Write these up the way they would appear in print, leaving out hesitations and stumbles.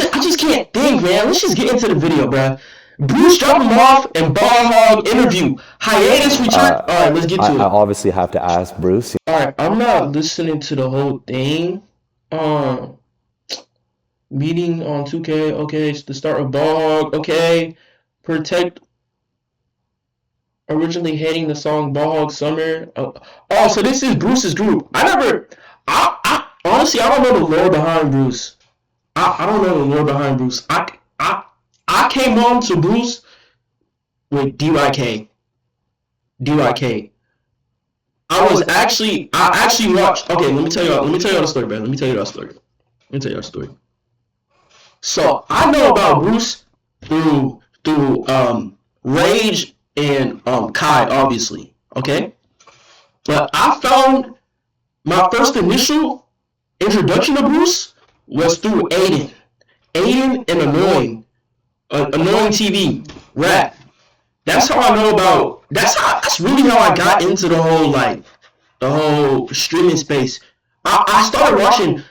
I just can't think, man. Let's just get into the video, bro. Brucedropemoff and Ball Hog interview. Hiatus return. All right, let's get to it. I obviously have to ask Bruce. All right, I'm not listening to the whole thing. Meeting on 2K. Okay, it's the start of Ball Hog. Okay, protect. Originally hating the song Ball Hog Summer. Oh, so this is Bruce's group. I honestly, I don't know the lore behind Bruce. I don't know the lore behind Bruce. I came on to Bruce with DYK. I actually watched. Okay, let me tell y'all the story, man. Let me tell you the story. So I know about Bruce through Rage and Kai, obviously. Okay, but I found my first initial introduction to Bruce was through Aiden and Annoying TV rap. That's how I know about. That's really how I got into the whole streaming space. I started watching.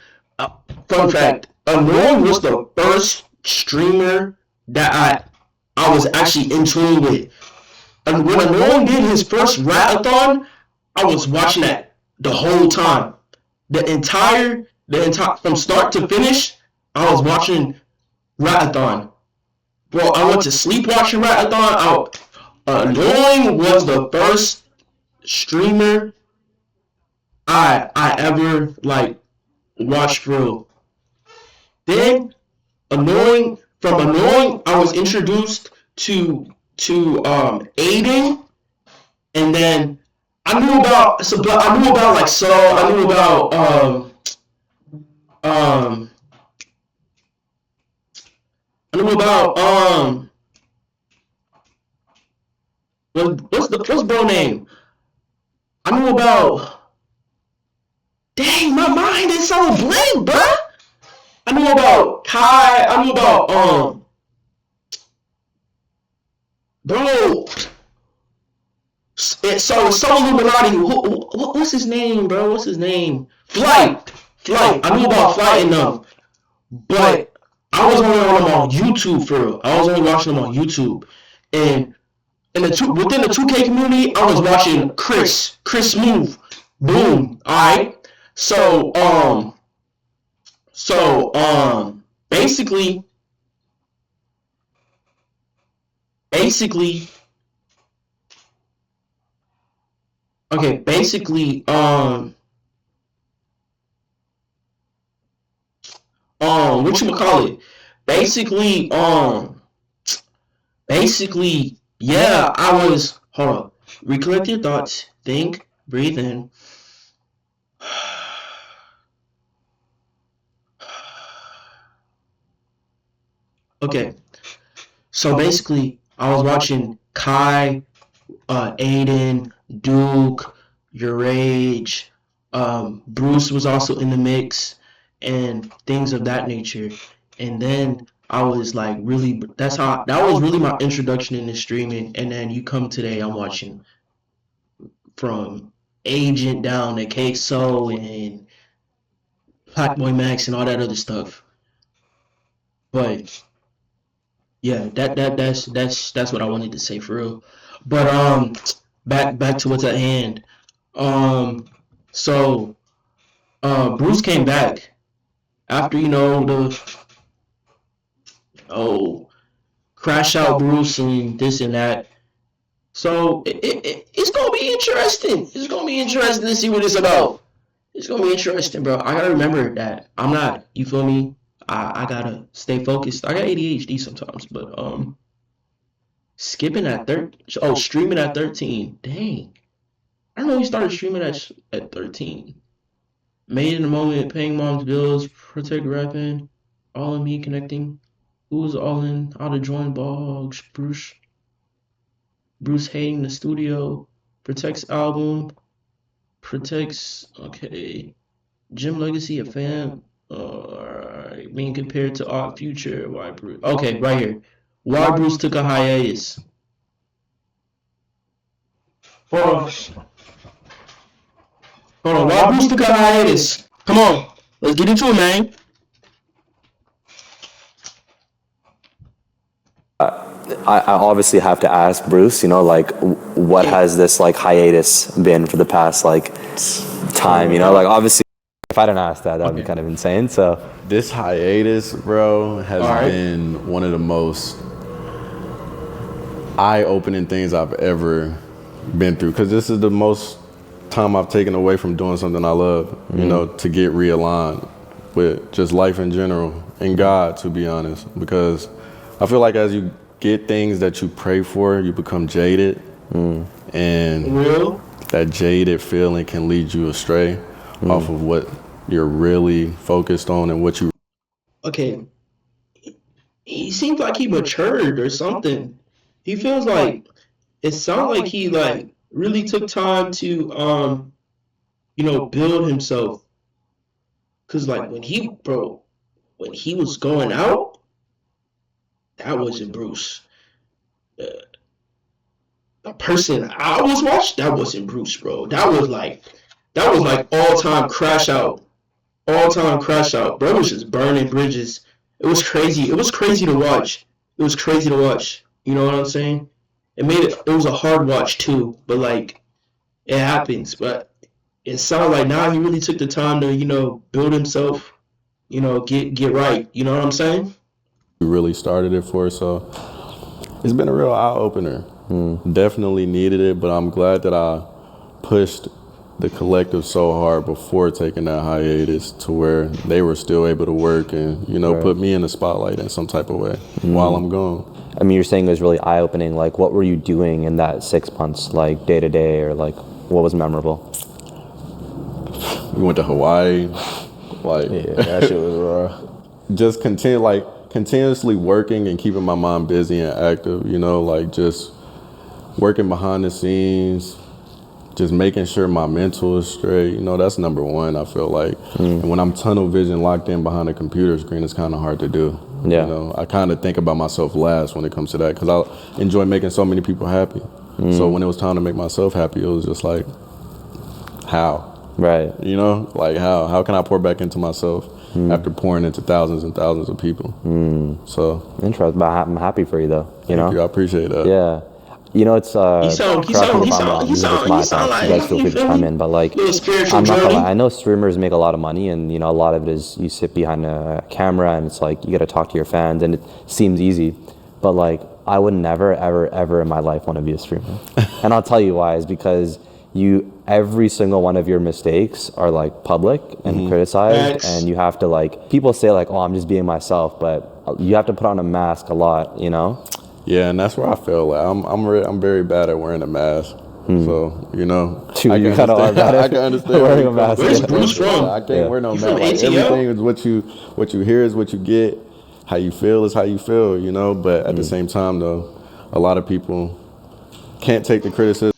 Fun fact: Annoying was the first streamer that I was actually in tune with. And when Annoying did his first rap-a-thon, I was watching that the whole time. The entire from start to finish, I was watching rap-a-thon. Bro, I went to sleep watching rap-a-thon. Annoying was the first streamer I ever watched through. Then Annoying, I was introduced to Aiden, and then I knew about what's bro name? I knew about. Dang, my mind is so blank, bruh. I knew about Kai. I knew about bro. So Illuminati. What's his name, bro? What's his name? Flight. I knew about Flight and them, but I was only on them on YouTube for real. I was only watching them on YouTube, and within the 2K community, I was watching Chris Move, Boom. All right. So basically, whatchamacallit? Basically, yeah, I was, hold on, recollect your thoughts, think, breathe in. Okay, so basically, I was watching Kai, Aiden, Duke, Your Rage, Bruce was also in the mix, and things of that nature. And then I was like, really, that was really my introduction into streaming. And then you come today, I'm watching from Agent down to Queso and Blackboy Max and all that other stuff. But yeah, that's what I wanted to say for real. But back to what's at hand. So Bruce came back after crash out Bruce and this and that. So it's gonna be interesting. It's gonna be interesting to see what it's about. It's gonna be interesting, bro. I gotta remember that I'm not. You feel me? I gotta stay focused. I got ADHD sometimes, but streaming at 13. Dang, I don't know. He started streaming at 13. Made in the moment, paying mom's bills, protect rapping, all in me connecting. Who's all in? How to join Bogs? Bruce hating the studio. Protects album. Protects. Okay. Jim Legacy a fan. Being compared to Odd Future. Why Bruce? Okay, right here. Why Bruce took a hiatus. Hold on. Why Bruce took a hiatus? Come on. Let's get into it, man. I obviously have to ask Bruce, like, what has this, like, hiatus been for the past, like, time, like, obviously, if I didn't ask that, that'd be kind of insane, so. This hiatus, bro, has been one of the most eye-opening things I've ever been through, because this is the most time I've taken away from doing something I love, to get realigned with just life in general and God, to be honest, because I feel like as you get things that you pray for, you become jaded, and that jaded feeling can lead you astray off of what you're really focused on and what you. Okay, he seems like he matured or something. He feels like it sounds like he like really took time to build himself. Cause like when he was going out, that wasn't Bruce. The person I was watching, that wasn't Bruce, bro. That was like all time crash out. All time crash out. Bro was just burning bridges. It was crazy. It was crazy to watch. It was crazy to watch. You know what I'm saying? It was a hard watch too, but like it happens. But it sounds like now he really took the time to, build himself, get right. You know what I'm saying? We really started it for, so it's been a real eye-opener. Definitely needed it, but I'm glad that I pushed the collective so hard before taking that hiatus to where they were still able to work and, put me in the spotlight in some type of way while I'm gone. I mean, you're saying it was really eye-opening. Like, what were you doing in that 6 months, like day to day, or like what was memorable? We went to Hawaii. Like, yeah, that shit was raw. Just continuously working and keeping my mind busy and active, like just working behind the scenes, just making sure my mental is straight. That's number one, I feel like. And when I'm tunnel vision locked in behind a computer screen, it's kind of hard to do. Yeah. I kind of think about myself last when it comes to that, because I enjoy making so many people happy. So when it was time to make myself happy, it was just like, how? Right. Like how can I pour back into myself after pouring into thousands and thousands of people? So interesting, but I'm happy for you though. Thank you. I appreciate that. Yeah. It's you guys feel free to chime in, but like I'm not gonna lie, I know streamers make a lot of money, and a lot of it is you sit behind a camera and it's like you gotta talk to your fans and it seems easy, but like I would never ever in my life want to be a streamer. And I'll tell you why, is because every single one of your mistakes are like public and criticized, and you have to like, people say like, oh, I'm just being myself, but you have to put on a mask a lot, Yeah, and that's where I feel like I'm very bad at wearing a mask. So, you kind of are bad at I can understand wearing a mask. Where's Bruce from? I can't wear no You mask. from Like, ATL? everything is what you hear is what you get. How you feel is how you feel, but at the same time though, a lot of people can't take the criticism.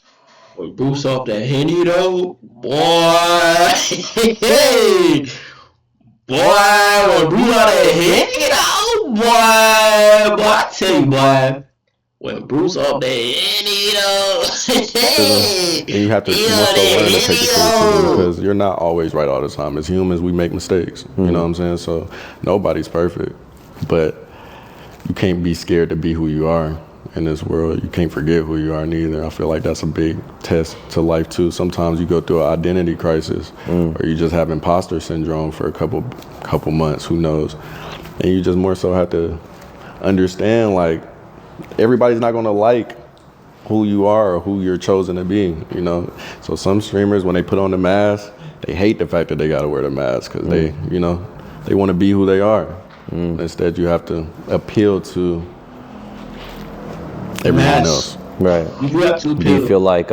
When Bruce off that Henny though, boy, when Bruce off that Henny though, boy, I tell you, boy, when Bruce off that Henny though, And you have to more so learn to take the criticism, because you're not always right all the time. As humans, we make mistakes. You know what I'm saying? So nobody's perfect, but you can't be scared to be who you are in this world. You can't forget who you are neither. I feel like that's a big test to life too. Sometimes you go through an identity crisis, or you just have imposter syndrome for a couple months, who knows. And you just more so have to understand, like, everybody's not gonna like who you are or who you're chosen to be, So some streamers, when they put on the mask, they hate the fact that they gotta wear the mask, because they want to be who they are. Instead, you have to appeal to everyone else. Right. you have to Do you feel like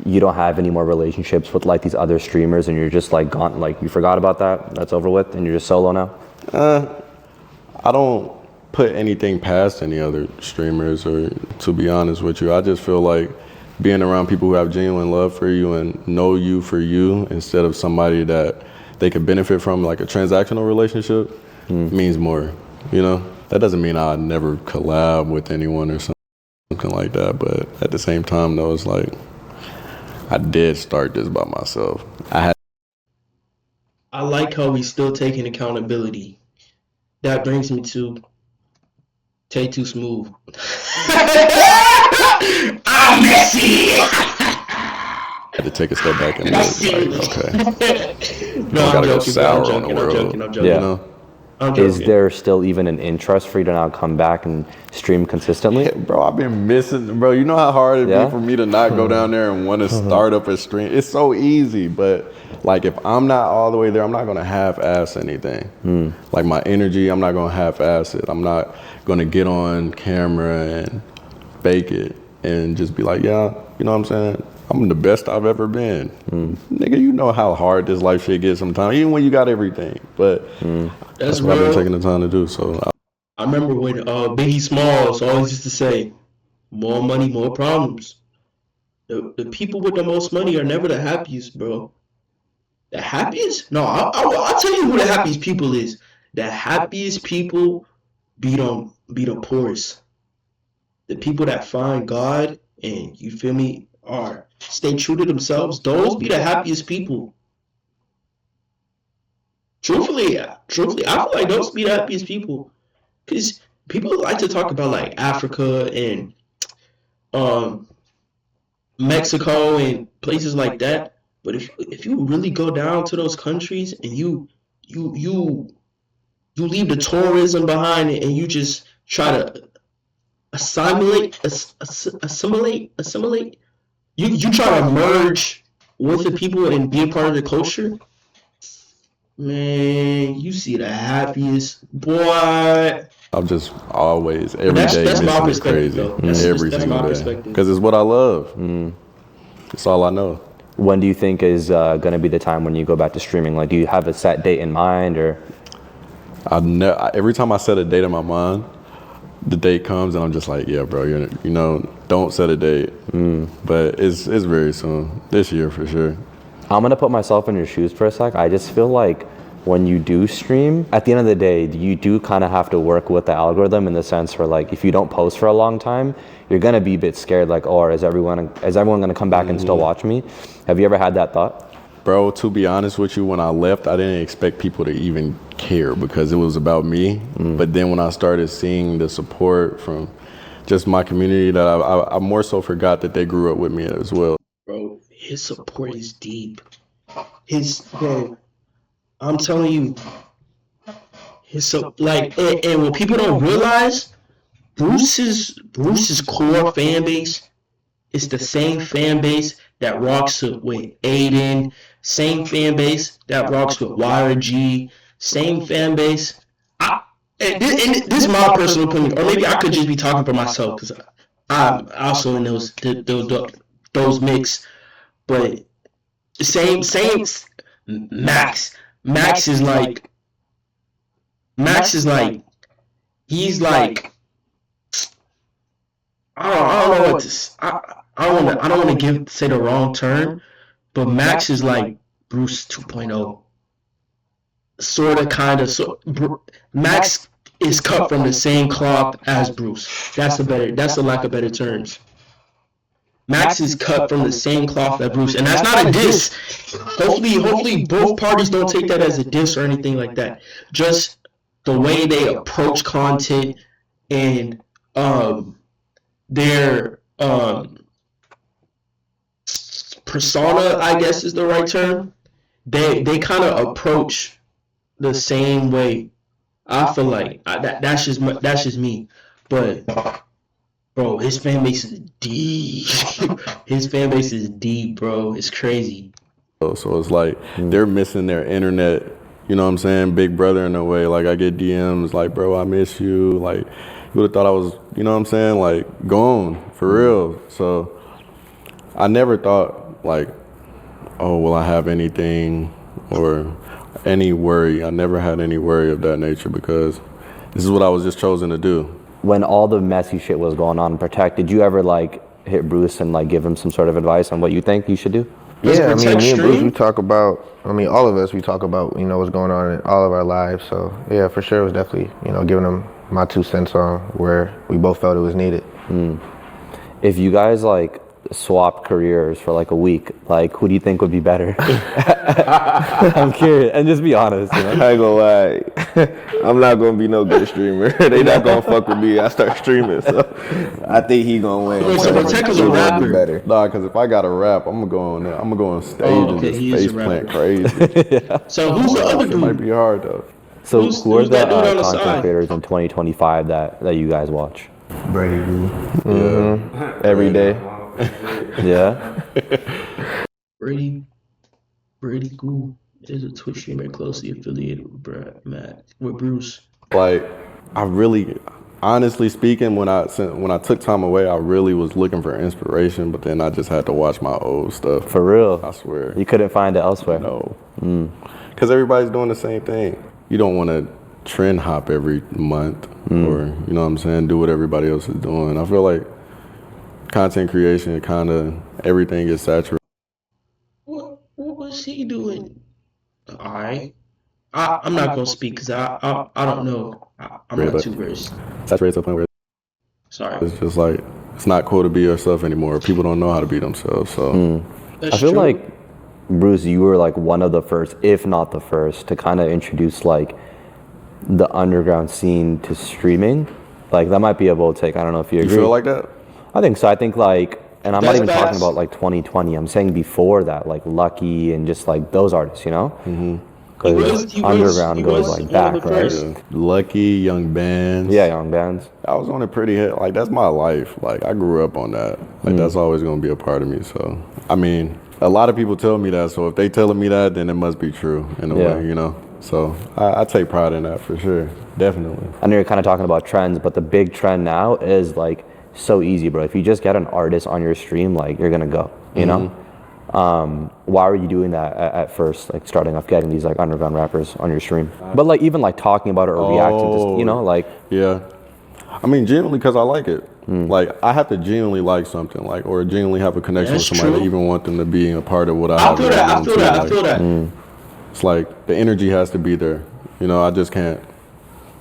you don't have any more relationships with like these other streamers, and you're just like gone, like you forgot about that's over with, and you're just solo now? I don't put anything past any other streamers, or to be honest with you, I just feel like being around people who have genuine love for you and know you for you, instead of somebody that they could benefit from, like a transactional relationship, means more. That doesn't mean I'd never collab with anyone or something like that, but at the same time though, it's like I did start this by myself. I like how he's still taking accountability. That brings me to Tay too smooth. I'm messy. I had to take a step back and look like, okay. No, I'm joking, I'm joking. Yeah. You know? Is there still even an interest for you to now come back and stream consistently? Bro, I've been missing, bro. You know how hard it'd be for me to not go down there and want to start up a stream? It's so easy, but like if I'm not all the way there, I'm not going to half-ass anything. Like my energy, I'm not going to half-ass it. I'm not going to get on camera and fake it and just be like, yeah, you know what I'm saying? I'm the best I've ever been. Nigga, you know how hard this life shit gets sometimes, even when you got everything. But that's what I've been taking the time to do. So I remember when Biggie Smalls always used to say, more money, more problems. The people with the most money are never the happiest, bro. The happiest? No, I'll tell you who the happiest people is. The happiest people be the poorest. The people that find God and, you feel me, are stay true to themselves, those be the happiest people. Truthfully, I feel like those be the happiest people. Because people like to talk about like Africa and Mexico and places like that. But if you really go down to those countries and you leave the tourism behind and you just try to assimilate. You try to merge with the people and be a part of the culture. Man, you see the happiest boy. I'm just always every day. That's my perspective, crazy. Though. Every single day, because it's what I love. It's all I know. When do you think is going to be the time when you go back to streaming? Like, do you have a set date in mind, or? Every time I set a date in my mind, the date comes and I'm just like, yeah, bro, you know, don't set a date. But it's very soon, this year for sure. I'm gonna put myself in your shoes for a sec. I just feel like when you do stream, at the end of the day, you do kind of have to work with the algorithm in the sense where, like, if you don't post for a long time, you're gonna be a bit scared, like, oh, is everyone gonna come back and still watch me? Have you ever had that thought? Bro, to be honest with you, when I left, I didn't expect people to even care because it was about me. But then when I started seeing the support from just my community, that I more so forgot that they grew up with me as well. Bro, his support is deep. Bro, I'm telling you, and what people don't realize, Bruce's core fan base is the same fan base that rocks with Aiden, same fan base that rocks with YRG, same fan base. And this is my personal opinion, or maybe I could just be talking for myself because I'm also in those mix. But same Max is like he's like I don't know what to. I don't want to say the wrong term, but Max is like Bruce 2.0. Sort of, kind of. Max is cut from the same cloth as Bruce. That's a lack of better terms. Max is cut from the same cloth as Bruce, and that's not a diss. Hopefully both parties don't take that as a diss or anything like that. Just the way they approach content and their persona, I guess is the right term. They kind of approach the same way. I feel like that's just me. But bro, his fan base is deep. His fan base is deep, bro. It's crazy. So it's like they're missing their internet, you know what I'm saying, big brother in a way. Like I get DMs like, bro, I miss you. Like you would have thought I was, you know what I'm saying, like gone for real. So I never thought like, oh, will I have anything or any worry. I never had any worry of that nature because this is what I was just chosen to do. When all the messy shit was going on in Protect, did you ever like hit Bruce and like give him some sort of advice on what you think you should do? Yeah, I mean, me and Bruce, we talk about, all of us, we talk about, what's going on in all of our lives. So yeah, for sure, it was definitely, giving him my 2 cents on where we both felt it was needed. If you guys like swap careers for like a week, like who do you think would be better? I'm curious, and just be honest. I ain't gonna lie. I'm not gonna be no good streamer. They not gonna fuck with me. I start streaming, so I think he gonna win. Wait, so Protector's a rapper? Better. Nah, because if I got to rap, I'm gonna go on there. I'm gonna go on stage and just face plant crazy. So who's the other It dude? might be hard though. So who are who's the that dude on the content side? creators in 2025 that you guys watch? Brady. Yeah. Every day. Yeah. Brady Goo is a Twitch streamer closely affiliated with Bruce. Like, I really, honestly speaking, when I took time away, I really was looking for inspiration, but then I just had to watch my old stuff. For real? I swear. You couldn't find it elsewhere? No. Because everybody's doing the same thing. You don't want to trend hop every month or, you know what I'm saying, do what everybody else is doing. I feel like content creation, kind of everything is saturated. What was he doing? I'm not gonna speak because I don't know. I'm not too versed. Saturated to the point where Sorry. it's just like, it's not cool to be yourself anymore. People don't know how to be themselves. So That's I feel true. like, Bruce, you were like one of the first, if not the first, to kind of introduce like the underground scene to streaming. Like that might be a bold take. I don't know if you you agree. feel like that? I think so. I think like, and I'm not That's even talking fast. about like 2020. I'm saying before that, like Lucky and just like those artists, you know? Because He underground was goes like one of back, the right? first. Lucky, Young Bands. Yeah, young bands. I was on a pretty hit. Like, that's my life. Like, I grew up on that. Like, that's always going to be a part of me. So, I mean, a lot of people tell me that. So, if they telling me that, then it must be true in a way, you know? So, I take pride in that for sure. Definitely. I know you're kind of talking about trends, but the big trend now is like so easy, bro. If you just get an artist on your stream, like you're going to go, you know? Why were you doing that at first, like starting off getting these like underground rappers on your stream? But like even like talking about it or reacting to, you know, like. Yeah. I mean, genuinely, because I like it. Like, I have to genuinely like something, like, or genuinely have a connection That's with somebody to true. even want them to be a part of what I I have. feel going that. I on, feel too. that. I Like, feel that. It's like the energy has to be there. You know, I just can't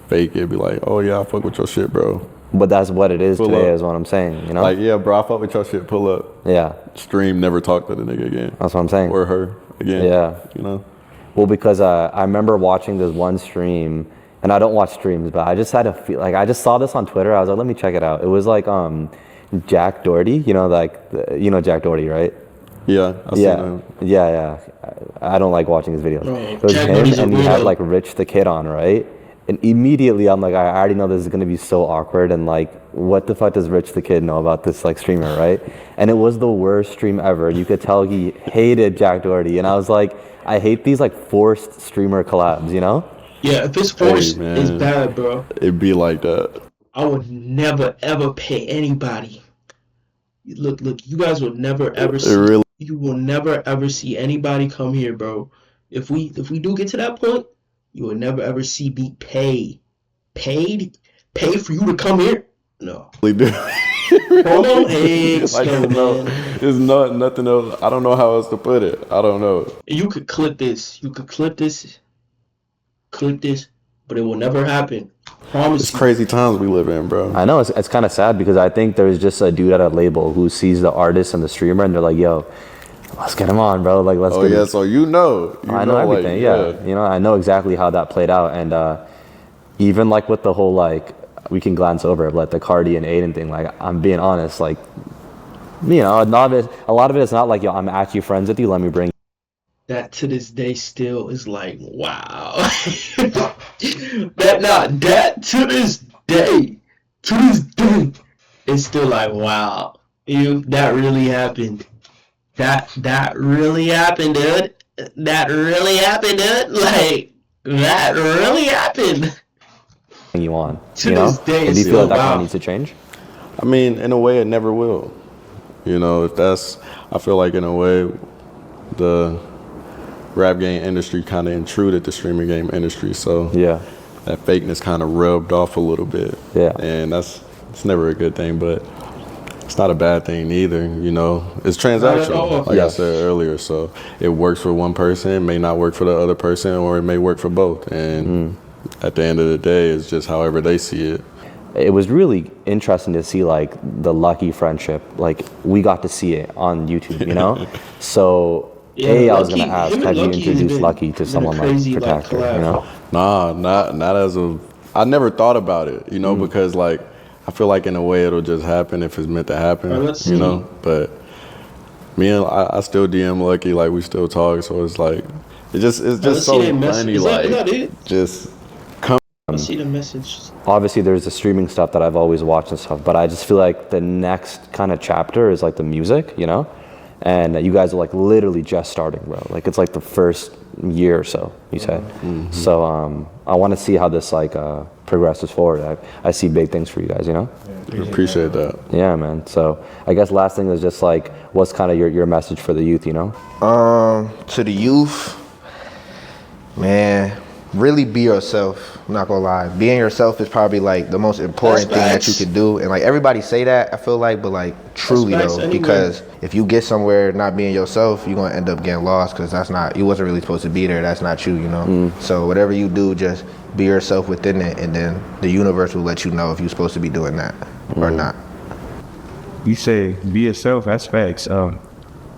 fake it. Be like, oh yeah, I fuck with your shit, bro. But that's what it is Pull today, up. is what I'm saying, you know? Like, yeah, bro, I fuck with your shit. Pull up. Yeah, Stream, never talk to the nigga again. that's what I'm saying. Or her again. Yeah. You know? Well, because I remember watching this one stream, and I don't watch streams, but I just had a feel, like I just saw this on Twitter. I was like, let me check it out. It was like Jack Doherty, you know, like, you know Jack Doherty, right? Yeah, I seen him. Yeah. I don't like watching his videos. Bro, It was Jack him, Doherty's a and he had weirdo. like Rich the Kid on, right? And immediately I'm like, I already know this is gonna be so awkward, and like, what the fuck does Rich the Kid know about this like streamer, right? And it was the worst stream ever. You could tell he hated Jack Doherty, and I was like, I hate these like forced streamer collabs, you know? Yeah, if it's forced, man. it's bad, bro. It'd be like that. I would never ever pay anybody. Look, you guys will never ever see. really- You will never ever see anybody come here, bro. If we do get to that point, you will never ever see me pay for you to come here. No. Really do. Hold on, eggs, Like, man. there's nothing else. I don't know how else to put it. I don't know. You could clip this. You could clip this, but it will never happen. Promise It's you. crazy times we live in, bro. I know it's kind of sad because I think there's just a dude at a label who sees the artist and the streamer, and they're like, yo, let's get him on, bro. Like, let's Oh get him. yeah, so you know. I know everything. Like, yeah, you know, I know exactly how that played out, and even like with the whole like, we can glance over it, like the Cardi and Aiden thing. Like, I'm being honest, like, you know, a lot of it is not like, yo, I'm actually friends with you. Let me bring. That to this day still is like, wow. that to this day it's still like, wow. That really happened. That really happened, dude. That really happened, dude. Like, that really happened. You on, To you know? this day, And it's do you feel still like that kind wow. of needs to change? I mean, in a way, it never will. You know, I feel like in a way, the rap game industry kind of intruded the streaming game industry. So Yeah. that fakeness kind of rubbed off a little bit. Yeah. And it's never a good thing, but it's not a bad thing either. You know, it's Not at transactional, all. like I Yes. said earlier. So it works for one person, it may not work for the other person, or it may work for both. And at the end of the day, it's just however they see it. It was really interesting to see like the Lucky friendship. Like, we got to see it on YouTube, you know? So I was gonna ask, have you introduced Lucky to someone like Protector? You know? Nah, not as of. I never thought about it, you know, because like I feel like in a way it'll just happen if it's meant to happen, you know. But me and I still DM Lucky, like we still talk, so it's like it's just so funny, like just come. I see the message. Obviously, there's the streaming stuff that I've always watched and stuff, but I just feel like the next kind of chapter is like the music, you know. And you guys are like literally just starting, bro. Like it's like the first year or so, you said. So I want to see how this like progresses forward. I see big things for you guys, you know? Appreciate that. Yeah, man. So I guess last thing is just like, what's kind of your message for the youth, you know? To the youth, man, really be yourself. I'm not gonna lie. Being yourself is probably like the most important thing that you can do. And like everybody say that, I feel like, but like truly though, because if you get somewhere not being yourself, you're gonna end up getting lost because that's not, you wasn't really supposed to be there. That's not you, you know? So whatever you do, just be yourself within it, and then the universe will let you know if you're supposed to be doing that or not. You say be yourself, that's facts.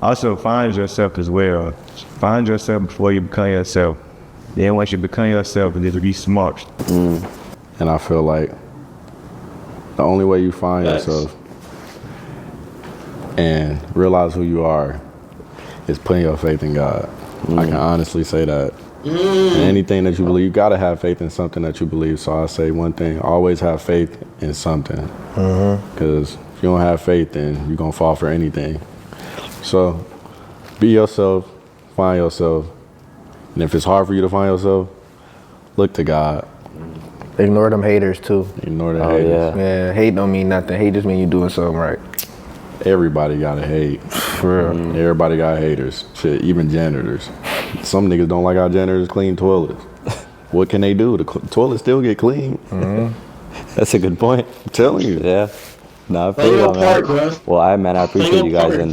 Also find yourself as well. Find yourself before you become yourself. Then once you become yourself, just be smart. And I feel like the only way you find yourself and realize who you are is putting your faith in God. I can honestly say that. And anything that you believe, you gotta have faith in something that you believe. So I say one thing, always have faith in something. Because if you don't have faith, then you're gonna fall for anything. So be yourself, find yourself. And if it's hard for you to find yourself, look to God. Ignore them haters too. Ignore the haters. Yeah, hate don't mean nothing. Hate just mean you doing something right. Everybody gotta hate. For real. Everybody got haters. Shit, even janitors. Some niggas don't like our janitors clean toilets. What can they do? The toilets still get clean. That's a good point. I'm telling you. Yeah. No, I feel you, man. Well, I appreciate you guys, and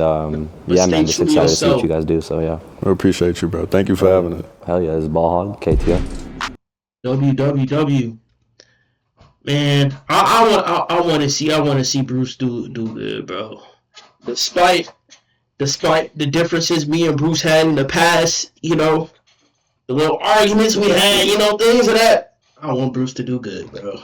yeah, man, just excited to see what you guys do. So yeah. I appreciate you, bro. Thank you for having us. Hell yeah, this is Ball Hog, KTO. WWW. Man, I want to see Bruce do good, bro. Despite the differences me and Bruce had in the past, you know, the little arguments we had, you know, things of that. I want Bruce to do good, bro.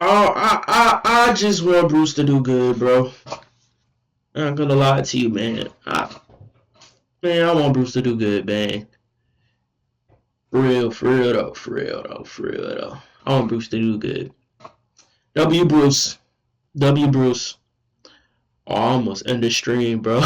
I just want Bruce to do good, bro. I'm not gonna lie to you, man. I want Bruce to do good, man. For real though. I want Bruce to do good. W Bruce. Oh, I almost end the stream, bro.